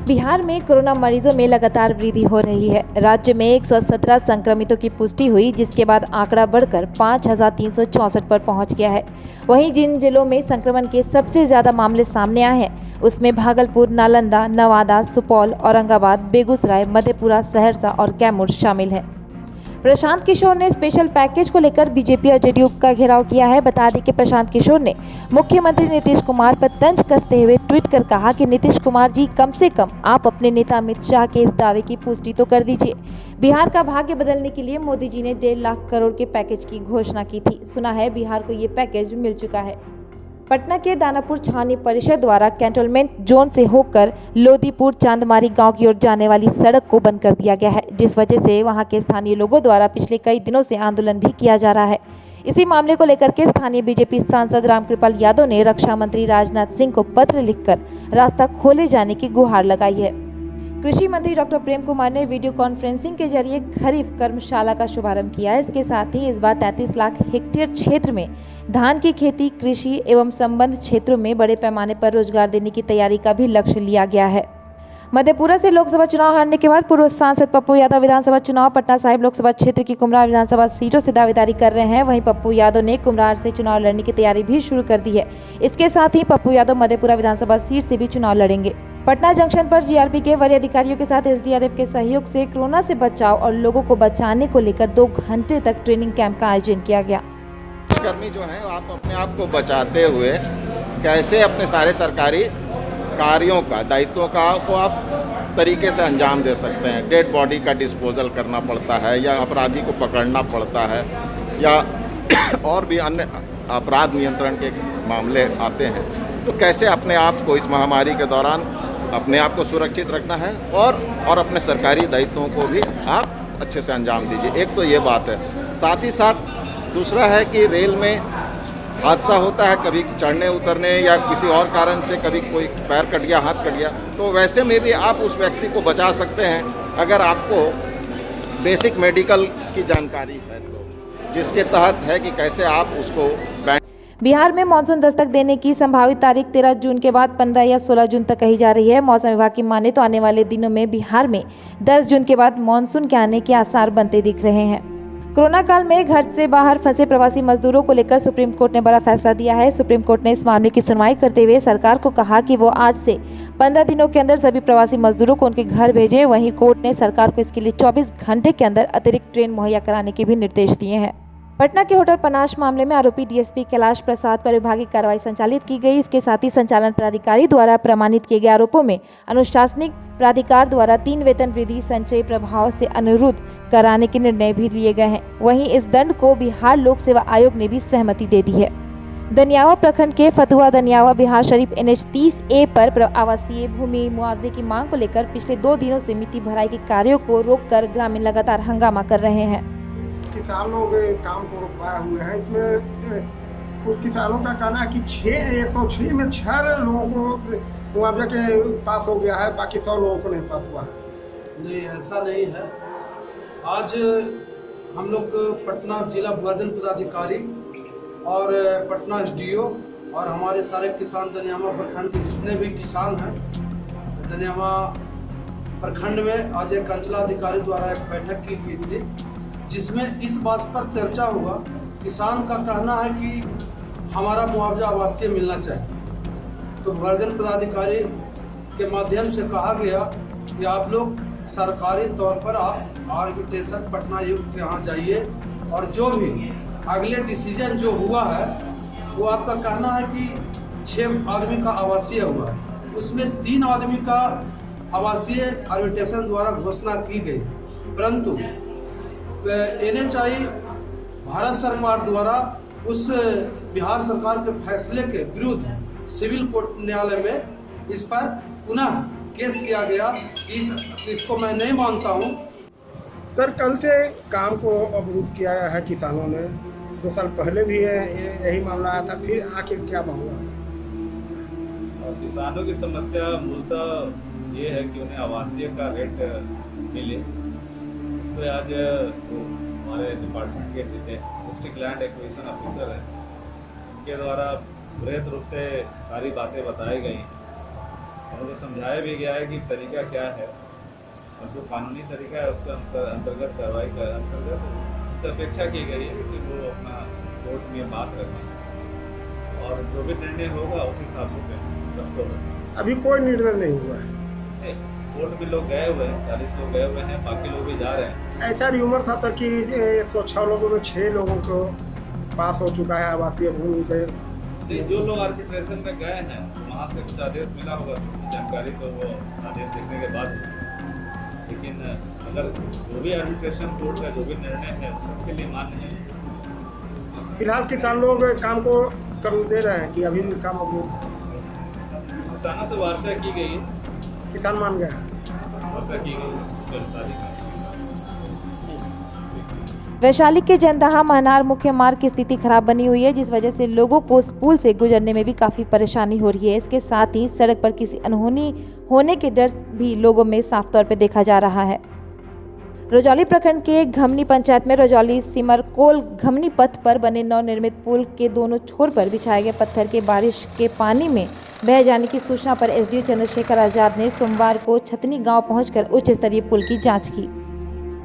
बिहार में कोरोना मरीजों में लगातार वृद्धि हो रही है। राज्य में 117 संक्रमितों की पुष्टि हुई, जिसके बाद आंकड़ा बढ़कर 5,364 पर पहुंच गया है। वहीं जिन जिलों में संक्रमण के सबसे ज्यादा मामले सामने आए हैं, उसमें भागलपुर, नालंदा, नवादा, सुपौल, औरंगाबाद, बेगूसराय, मधेपुरा, सहरसा और कैमूर शामिल है। प्रशांत किशोर ने स्पेशल पैकेज को लेकर बीजेपी और जेडीयू का घेराव किया है। बता दें कि प्रशांत किशोर ने मुख्यमंत्री नीतीश कुमार पर तंज कसते हुए ट्वीट कर कहा कि नीतीश कुमार जी, कम से कम आप अपने नेता अमित शाह के इस दावे की पुष्टि तो कर दीजिए। बिहार का भाग्य बदलने के लिए मोदी जी ने 1.5 लाख करोड़ के पैकेज की घोषणा की थी। सुना है बिहार को ये पैकेज मिल चुका है। पटना के दानापुर छावनी परिषद द्वारा कैंटोनमेंट जोन से होकर लोदीपुर चांदमारी गांव की ओर जाने वाली सड़क को बंद कर दिया गया है, जिस वजह से वहां के स्थानीय लोगों द्वारा पिछले कई दिनों से आंदोलन भी किया जा रहा है। इसी मामले को लेकर के स्थानीय बीजेपी सांसद रामकृपाल यादव ने रक्षा मंत्री राजनाथ सिंह को पत्र लिखकर रास्ता खोले जाने की गुहार लगाई है। कृषि मंत्री डॉक्टर प्रेम कुमार ने वीडियो कॉन्फ्रेंसिंग के जरिए खरीफ कर्मशाला का शुभारंभ किया है। इसके साथ ही इस बार 33 लाख हेक्टेयर क्षेत्र में धान की खेती, कृषि एवं संबद्ध क्षेत्रों में बड़े पैमाने पर रोजगार देने की तैयारी का भी लक्ष्य लिया गया है। मधेपुरा से लोकसभा चुनाव हारने के बाद पूर्व सांसद पप्पू यादव विधानसभा चुनाव पटना साहिब लोकसभा क्षेत्र की कुम्हरार विधानसभा सीटों से दावेदारी कर रहे हैं। वहीं पप्पू यादव ने कुम्हरार से चुनाव लड़ने की तैयारी भी शुरू कर दी है। इसके साथ ही पप्पू यादव मधेपुरा विधानसभा सीट से भी चुनाव लड़ेंगे। पटना जंक्शन पर जीआरपी के वरीय अधिकारियों के साथ एसडीआरएफ के सहयोग से कोरोना से बचाव और लोगों को बचाने को लेकर 2 घंटे तक ट्रेनिंग कैंप का आयोजन किया गया। कर्मी जो हैं, आप अपने आप को बचाते हुए कैसे अपने सारे सरकारी कार्यों का, दायित्वों का को आप तरीके से अंजाम दे सकते हैं। डेड बॉडी का डिस्पोजल करना पड़ता है, या अपराधी को पकड़ना पड़ता है, या और भी अन्य अपराध नियंत्रण के मामले आते हैं, तो कैसे अपने आप को इस महामारी के दौरान अपने आप को सुरक्षित रखना है और अपने सरकारी दायित्वों को भी आप अच्छे से अंजाम दीजिए। एक तो ये बात है। साथ ही साथ दूसरा है कि रेल में हादसा होता है, कभी चढ़ने उतरने या किसी और कारण से कभी कोई पैर कट गया, हाथ कट गया, तो वैसे में भी आप उस व्यक्ति को बचा सकते हैं अगर आपको बेसिक मेडिकल की जानकारी है, तो जिसके तहत है कि कैसे आप उसको बिहार में मानसून दस्तक देने की संभावित तारीख 13 जून के बाद 15 या 16 जून तक कही जा रही है। मौसम विभाग की माने तो आने वाले दिनों में बिहार में 10 जून के बाद मानसून के आने के आसार बनते दिख रहे हैं। कोरोना काल में घर से बाहर फंसे प्रवासी मजदूरों को लेकर सुप्रीम कोर्ट ने बड़ा फैसला दिया है। सुप्रीम कोर्ट ने इस मामले की सुनवाई करते हुए सरकार को कहा कि वो आज से 15 दिनों के अंदर सभी प्रवासी मजदूरों को उनके घर भेजे। वहीं कोर्ट ने सरकार को इसके लिए 24 घंटे के अंदर अतिरिक्त ट्रेन मुहैया कराने के भी निर्देश दिए हैं। पटना के होटल पनाश मामले में आरोपी डीएसपी कैलाश प्रसाद पर विभागीय कार्रवाई संचालित की गई। इसके साथ ही संचालन प्राधिकारी द्वारा प्रमाणित किए गए आरोपों में अनुशासनिक प्राधिकार द्वारा 3 वेतन वृद्धि संचयी प्रभाव से अनुरोध कराने के निर्णय भी लिए गए हैं। वहीं इस दंड को बिहार लोक सेवा आयोग ने भी सहमति दे दी है। दनियावा प्रखंड के फतुहा दनियावा बिहार शरीफ NH 30A पर आवासीय भूमि मुआवजे की मांग को लेकर पिछले 2 दिनों से मिट्टी भराई के कार्यों को रोककर ग्रामीण लगातार हंगामा कर रहे हैं। किसान लोग काम को रुकवाए हुए हैं। इसमें कुछ किसानों का कहना है कि 106 में 6 लोगों को मुआवजा के पास हो गया है, बाकी 100 लोगों को नहीं पास हुआ है। नहीं, ऐसा नहीं है। आज हम लोग पटना जिला भूर्जन पदाधिकारी और पटना SDO और हमारे सारे किसान दनियामा प्रखंड के जितने भी किसान हैं, दनियामा प्रखंड में आज एक अंचलाधिकारी द्वारा एक बैठक की गई थी, जिसमें इस बात पर चर्चा हुआ। किसान का कहना है कि हमारा मुआवजा आवासीय मिलना चाहिए, तो भूर्जन पदाधिकारी के माध्यम से कहा गया कि आप लोग सरकारी तौर पर आप आर्बिट्रेशन पटना आयुक्त के यहाँ जाइए और जो भी अगले डिसीजन जो हुआ है वो आपका कहना है कि 6 आदमी का आवासीय हुआ है, उसमें 3 आदमी का आवासीय आर्बिट्रेशन द्वारा घोषणा की गई, परंतु NHI भारत सरकार द्वारा उस बिहार सरकार के फैसले के विरुद्ध सिविल कोर्ट न्यायालय में इस पर पुनः केस किया गया। इसको मैं नहीं मानता हूँ। सर, कल से काम को अवरुद्ध किया है किसानों ने। 2 साल पहले भी यही मामला आया था, फिर आखिर क्या मामला? किसानों की समस्या मूलतः ये है कि उन्हें आवासीय का रेट मिले। इसमें आज हमारे डिपार्टमेंट के डिस्ट्रिक्ट लैंड एक्विजिशन ऑफिसर हैं, उनके द्वारा बृहद रूप से सारी बातें बताई गई उनको समझाया भी गया है कि तरीका क्या है और जो कानूनी तरीका है उसके अंतर्गत कार्रवाई का अंतर्गत उनसे अपेक्षा की गई है कि वो अपना कोर्ट में बात रखें और जो भी निर्णय होगा उस हिसाब से सबको अभी कोई निर्णय नहीं हुआ है। कोर्ट भी लोग गए हुए हैं, 40 लोग गए हुए हैं, बाकी लोग भी जा रहे हैं। ऐसा र्यूमर था सर कि 106 लोगों में 6 लोगों को पास हो चुका है आवासीय भूमि से। जो लोग आर्बिट्रेशन में गए हैं वहाँ से कुछ आदेश मिला होगा तो उसकी जानकारी तो वो आदेश देखने के बाद होगी। लेकिन अगर जो भी आर्बिट्रेशन कोर्ट का जो भी निर्णय है वो सबके लिए मान्य है। फिलहाल किसान लोग काम को कर दे रहे हैं कि अभी काम अवरुद्ध है। किसानों से वार्ता की गई है, किसान मान गया है। वार्ता की गई जलसारी का। वैशाली के जंदाहा महनार मुख्य मार्ग की स्थिति खराब बनी हुई है, जिस वजह से लोगों को इस पुल से गुजरने में भी काफी परेशानी हो रही है। इसके साथ ही सड़क पर किसी अनहोनी होने के डर भी लोगों में साफ तौर पर देखा जा रहा है। रजौली प्रखंड के घमनी पंचायत में रजौली सिमरकोल घमनी पथ पर बने नवनिर्मित पुल के दोनों छोर पर बिछाए गए पत्थर के बारिश के पानी में बह जाने की सूचना पर एसडीओ चंद्रशेखर आजाद ने सोमवार को छतनी गांव पहुंचकर उच्च स्तरीय पुल की जांच की।